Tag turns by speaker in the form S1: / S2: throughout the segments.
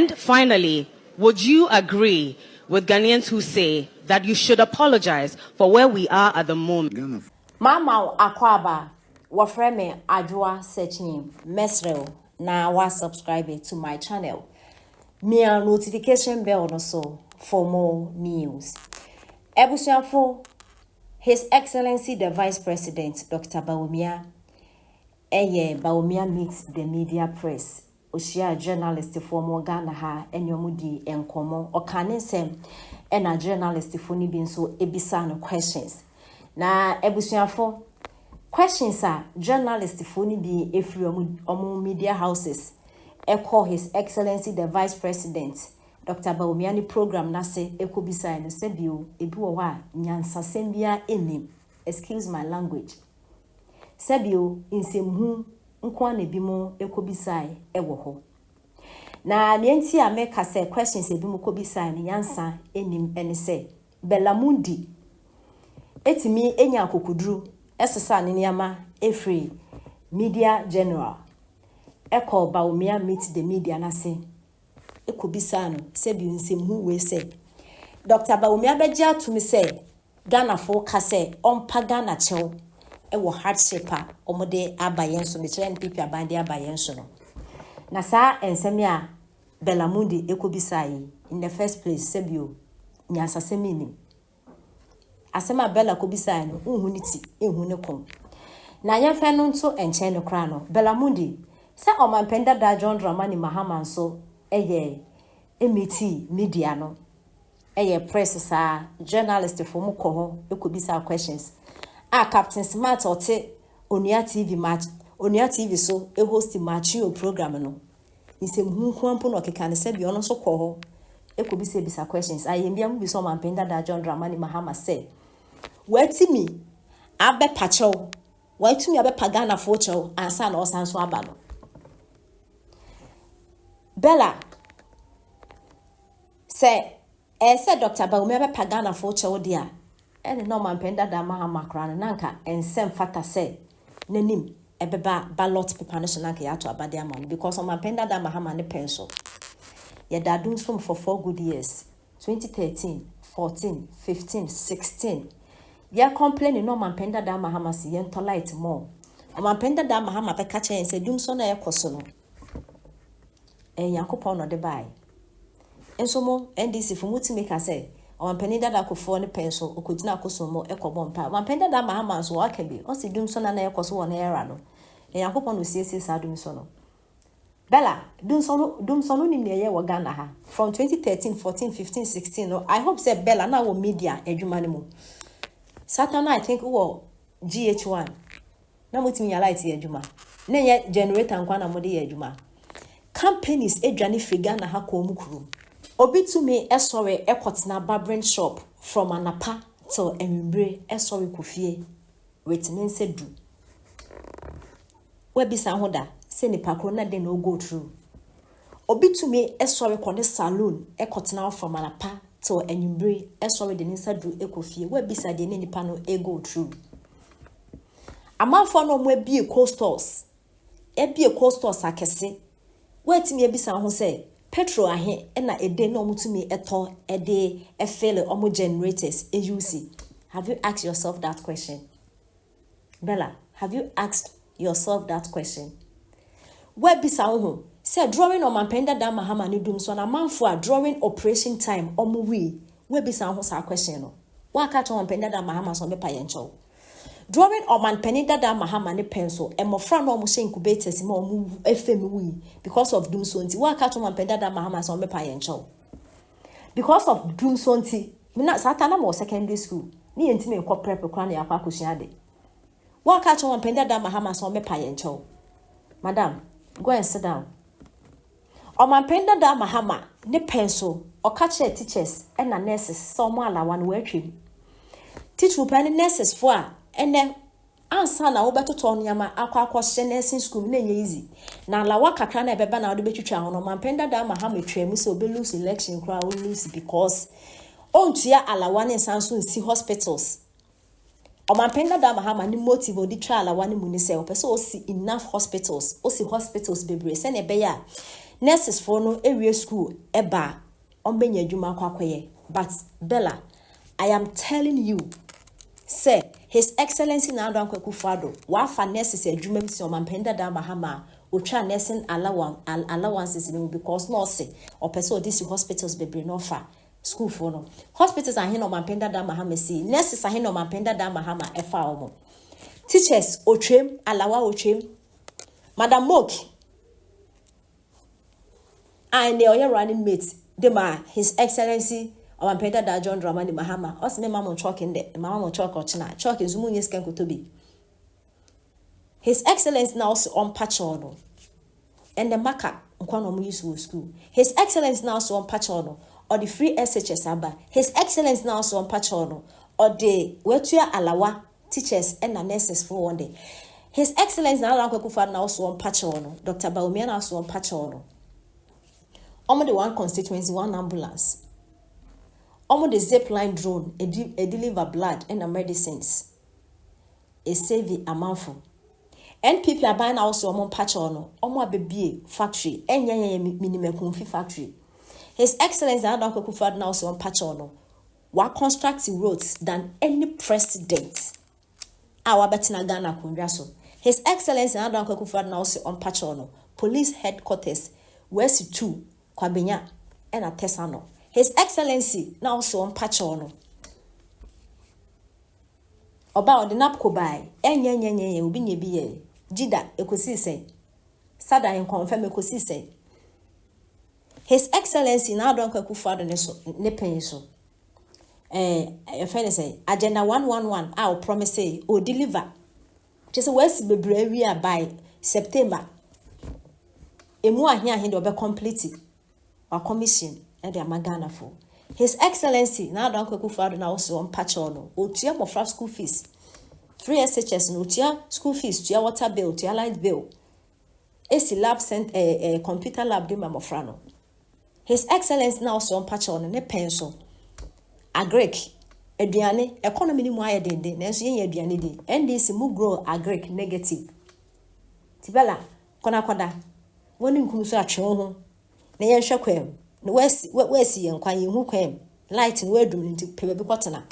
S1: And finally, would you agree with Ghanaians who say that you should apologize for where we are at the moment?
S2: Mama Akwaba, wafreme Adwa searching Mesrel, na wa subscribe to my channel. Mia notification bell also for more news. Ebusiafo, His Excellency the Vice President, Dr. Bawumia, Bawumia meets the media press. Oshia journalist for more Ghana ha enyomudi enkomo okanesem ena journalist for ni bin so ebisa no questions. Na ebusuafo questions are journalist for ni bi efri omo media houses. Call His Excellency the Vice President Dr. Bawumia ni program na se ekobisa no sebio ebi wo wa nyansasem bia enim. Excuse my language. Sebio insemhu nkwa na bimo ekobisai ewo ho na nienti a meka se questions ebimo kobisai ni yansa enim ene se Berla Mundi etimi enya akokuduru esesa ne niama efree media general call Bawumia meet the media na se ekobisa no se bi nsemhu we se Dr. Bawumia begia to me se Ghana fo ka se ompa Ghana chew ewo hardship a omode abayen so me kire npp abande abayen so no na sa ensemi a Berla Mundi ekobisai in the first place sebio nyansasemi ni asema Berla kobisai no unhuniti ehune kom na yefa no nto enche no kra no Berla Mundi se omampenda da John Dramani Mahama so emiti media no press sa journalist for mu ko ekobisa questions Captain Smart ote Onia TV match Onia TV so host match your program no nsem hunhuampo no keka ne se bi ono so kɔ ho ekobisa bisa questions ayembia mu bi so mampenda da John Dramani Mahama say watimi abe pacho watimi abe pagana fo chew ansa na osanso aba no Berla say said Dr. Bawumia abe pagana fo chew dia ene no mampenda da Mahama kra nanka ensem fata say nanim ebeba ballot paper no so nanka ya to abade amano because mampenda da Mahama ne penso ye dadun som for 4 good years 2013 14 15 16 ye complain no mampenda da Mahama si ye ntolite more mampenda da Mahama be ka chen say dum so na ye koso no yakopon no de bai enso mo NDC for mutimi ka say omampenda da akofo ne penso okogina akosomo ekobon pa omampenda da Mahama so akabi o si dum so na ekoso won era no yakopon no siesie sa dum so no Berla dum so no ni ye wo Ghana ha from 2013 14 15 16 no I hope say Berla na wo media adwuma ne mu Saturn I think wo GH1 na mutimi ya light ye adwuma na ye generator nkwa na mode ye adwuma companies edwane figa na ha ko mu kuru obi to me esore ekotena barbering shop from anapa till embre esore kofie wetinen sedu we bisa hoda se ni pakro na de no go through obi to me esore kone saloon ekotena from anapa till embre esore de nsedu ekofie we bisa de ni nipa no e go through amafo no mo ebie coasters akese wetimi ebisa ho se petrol ahe na ede no mutumi eto ede efele omo generators use. Have you asked yourself that question? Berla, have you asked yourself that question? Where bisa ho say drawing on mampenda da Mahama ni dum so na manfo a drawing operation time omo we bisa ho sa question no wa ka to mampenda da Mahama so be pa yencho drawing on mampenda da Mahama ni pencil emofra no omo she incubators ma omo fm we because of dum so nti wa ka to mampenda da Mahama so be pa yencho because of dum so nti me na satana mo secondary school ni enti me ko prep kwa na yakwa kosua de wa ka to mampenda da Mahama so be pa yencho madam go and sit down o mampenda da Mahama ni pencil o ka che teachers and na nurses so mo alawa no watwem teach wo pan nurses for a ene ansa na wo betoto nyama akwa nursing school na enye easy na alawa kakra na ebeba na wo betwitwa ho no mampenda da Mahama twam so be lose election kra wo lose because ontua alawa ne sanso nsi hospitals o mampenda da Mahama ni motive odi twa alawa ne mu ni se o pese o si enough hospitals o si hospitals bebre se na ebe ya nurses for no area school eba ombenya adwuma kwakoye. But Berla, I am telling you, say His Excellency Nando Akufo-Addo, wafa nurses adwuma msi omampenda da mahama, utwa nursing allowances in because no say or person this hospitals be no fa school for no. Hospitals are here no omampenda da mahama si, nurses are here no omampenda da mahama efa omo. Teachers otwem alawa otwem. Madam Mok and the other running mates, His Excellency omampenda da John Dramani Mahama. Us me mama talking there, mama talk or china. Talk is munye sken kutobi. His Excellency now on pachono. And the maka nkwana mu use school. His Excellency now on pachono or the free SHS aba. His Excellency now on pachono or the wetua alawa teachers and nurses for one day. His Excellency now also on pachono. Dr. Bawumia also on pachono. Almost the one constituency, one ambulance. Almost the zip line drone, a deliver blood and the medicines. A saving amountful. And people are buying also on pachono, almost baby factory, and minimum factory. His Excellency now also on pachono. What constructing roads than any president. Our betina Ghana Kundraso. His Excellency now also on pachono. Police headquarters, West 2. Kwabenya and a Tesano. His Excellency now so on pachono. About the napko by enye ubinye biye. Jida ekosi say. Sada in confirm ekosi say. His Excellency now don't Akufo-Addo ne penso. Your friend say agenda 111 I'll promise say or deliver. Just West be by September. Emu ahia hin do be complete. Or commission and their Magana for. His Excellency now don't Akufo-Addo now also on pachono. Otia mofra school fees. 3 SHS no tia school fees, tia water bill, tia light bill. AC lab sent a computer lab di mamofrano. His Excellency now also on pachono ne pencil. A Greek. Ediane economy ni mo ayedende na enso yen aduane di. NDC mu grow a Greek negative. Tibela kona kwada. Woni nkumso atwe ho. Na yen hwe kwam na wasi yen kwan yen hu kwam light no adum nti pebe bi kwotena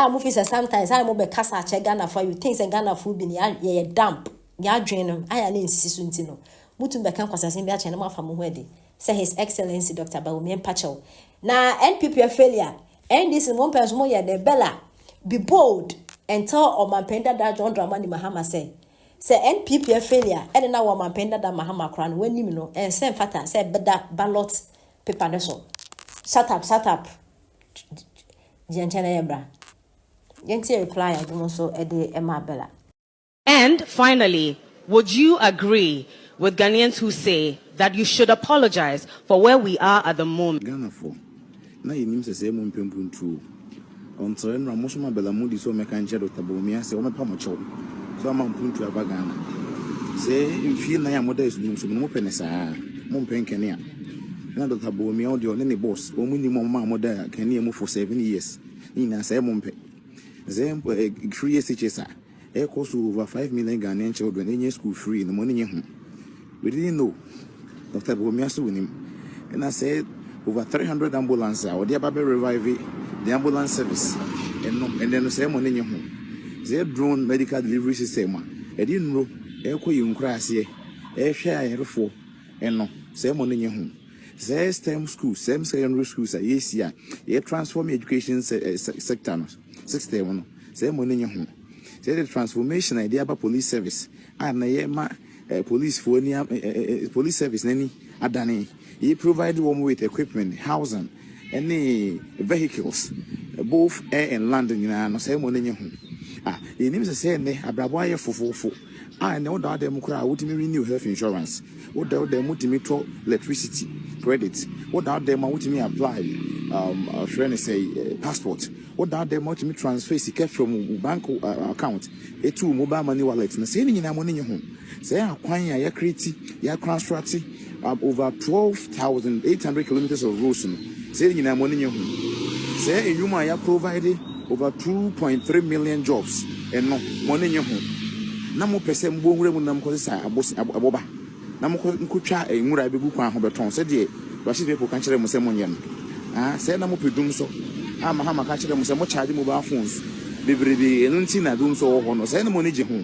S2: mo fi sometimes I mo be kasa che Ghana for you things and Ghana for bi ye damp ya adwen no aya na nsisi so nti no mutum be kan kwasasen bi a che na mo afa mo ho ade say His Excellency Dr. Bawumia Pacho na NPP failure and this one person mo ye the Berla be bold and tell omampenda da John Dramani Mahama say NPP failure and na omampenda da Mahama kran when him no and say fata say beda ballot paper no so shut up gentleman ebra yenti reply adum so e de ema Berla.
S1: And finally, would you agree with Ghanaians who say that you should apologize for where we are at the moment?
S3: Ghana for na yenim se mo mpempuntu on so en ramo so ma Berla Mundi so meka nche Dr. Bawumia se o mepa mo cho so ma mpuntu aba Ghana se mfie na ya moda esu so mo penesa mo mpenkene a na Dr. Bawumia o de o ne boss o mu ni mo ma moda kene mu for 7 years ni na se mo mpe ze 3 years chesa e cost over 5 million Ghanaian children in school free no money nye ho we didn't know Dr. Bawumia so nim and I said over 300 ambulances or the Baby revive the ambulance service and then say money nye ho ze drone medical delivery system e didn't know e ko yinkra ase e hwe ayerefo eno say money nye ho ze STEM schools same secondary schools yes ya e transform education sector no system no say money nye ho the transformation idea about police service and na police for police service nani adani he provide one with equipment housing any vehicles both air and land no say money nye ho he names say ne abrabo aye fofofo na wo da dem kura wo timi renew health insurance wo da dem mutimi to electricity credit wo da dem mutimi apply friend say passport what that they want me transfer sika from bank account to mobile money wallet na say ni nyina money ho say akwan ya create ya construct over 12,800 kilometers of roads no say ni nyina money ho say enyuma ya provide over 2.3 million jobs and no money ho na mo pese mbo nwure mu nam ko say aboba na mokotwa enwura begu kwan ho beton se de worship people kan kire mo se monye no se na mo pedum so ama ha maka kire mo se mo charge mobile phones bebrebe enu nti na dum so wo ho no se na mo ni je ho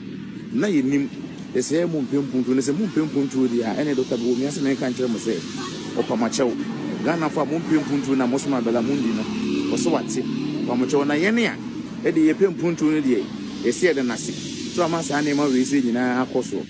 S3: na yenim ese mo mpempuntu ne se mo mpempuntu di a ene Dr. Bawumia se men kan kire mo se opamachew Ghana fa mo mpempuntu na mosoma bela mundi no oso wate opamachew na yene a e de ye pempuntu ne de ese de nase so ama sa na ma we se nyina akoso